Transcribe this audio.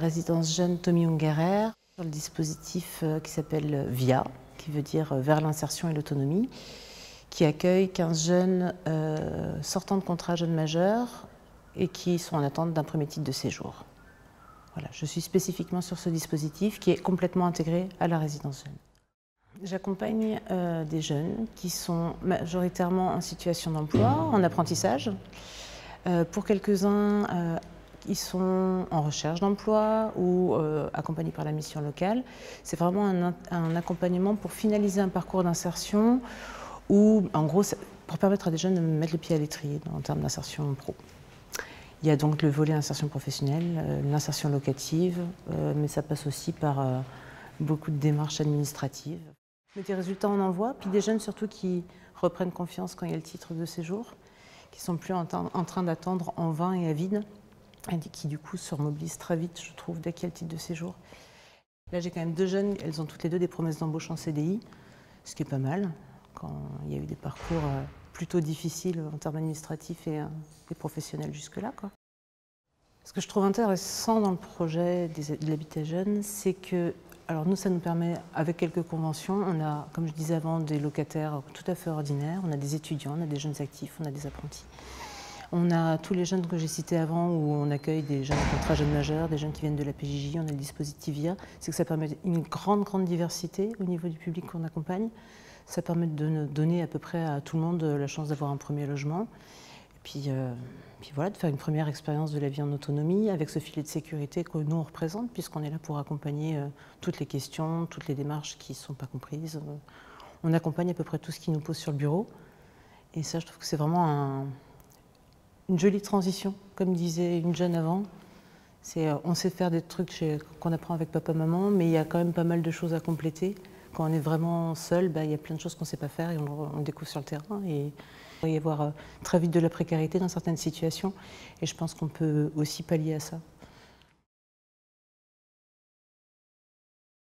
résidence jeune Tommy Ungerer, sur le dispositif qui s'appelle VIA, qui veut dire vers l'insertion et l'autonomie, qui accueille 15 jeunes sortant de contrat jeunes majeurs et qui sont en attente d'un premier titre de séjour. Voilà, je suis spécifiquement sur ce dispositif qui est complètement intégré à la résidence jeune. J'accompagne des jeunes qui sont majoritairement en situation d'emploi, en apprentissage. Pour quelques-uns, ils sont en recherche d'emploi ou accompagnés par la mission locale. C'est vraiment un accompagnement pour finaliser un parcours d'insertion ou, en gros, pour permettre à des jeunes de mettre le pied à l'étrier en termes d'insertion pro. Il y a donc le volet insertion professionnelle, l'insertion locative, mais ça passe aussi par beaucoup de démarches administratives. Mais des résultats, on en voit, puis des jeunes surtout qui reprennent confiance quand il y a le titre de séjour, qui ne sont plus en train d'attendre en vain et à vide, et qui du coup se remobilisent très vite, je trouve, dès qu'il y a le titre de séjour. Là, j'ai quand même deux jeunes, elles ont toutes les deux des promesses d'embauche en CDI, ce qui est pas mal, quand il y a eu des parcours plutôt difficiles en termes administratifs et professionnels jusque-là, quoi. Ce que je trouve intéressant dans le projet de l'habitat jeune, c'est que, alors nous, ça nous permet, avec quelques conventions, on a, comme je disais avant, des locataires tout à fait ordinaires, on a des étudiants, on a des jeunes actifs, on a des apprentis. On a tous les jeunes que j'ai cités avant, où on accueille des jeunes en contrat jeunes majeurs, des jeunes qui viennent de la PJJ, on a le dispositif VIA. C'est que ça permet une grande diversité au niveau du public qu'on accompagne. Ça permet de donner à peu près à tout le monde la chance d'avoir un premier logement. Et puis voilà, de faire une première expérience de la vie en autonomie avec ce filet de sécurité que nous on représente, puisqu'on est là pour accompagner toutes les questions, toutes les démarches qui ne sont pas comprises. On accompagne à peu près tout ce qui nous pose sur le bureau. Et ça, je trouve que c'est vraiment une jolie transition, comme disait une jeune avant. On sait faire des trucs qu'on apprend avec papa-maman, mais il y a quand même pas mal de choses à compléter. Quand on est vraiment seul, il y a plein de choses qu'on ne sait pas faire et on découvre sur le terrain. Et il va y avoir très vite de la précarité dans certaines situations. Et je pense qu'on peut aussi pallier à ça.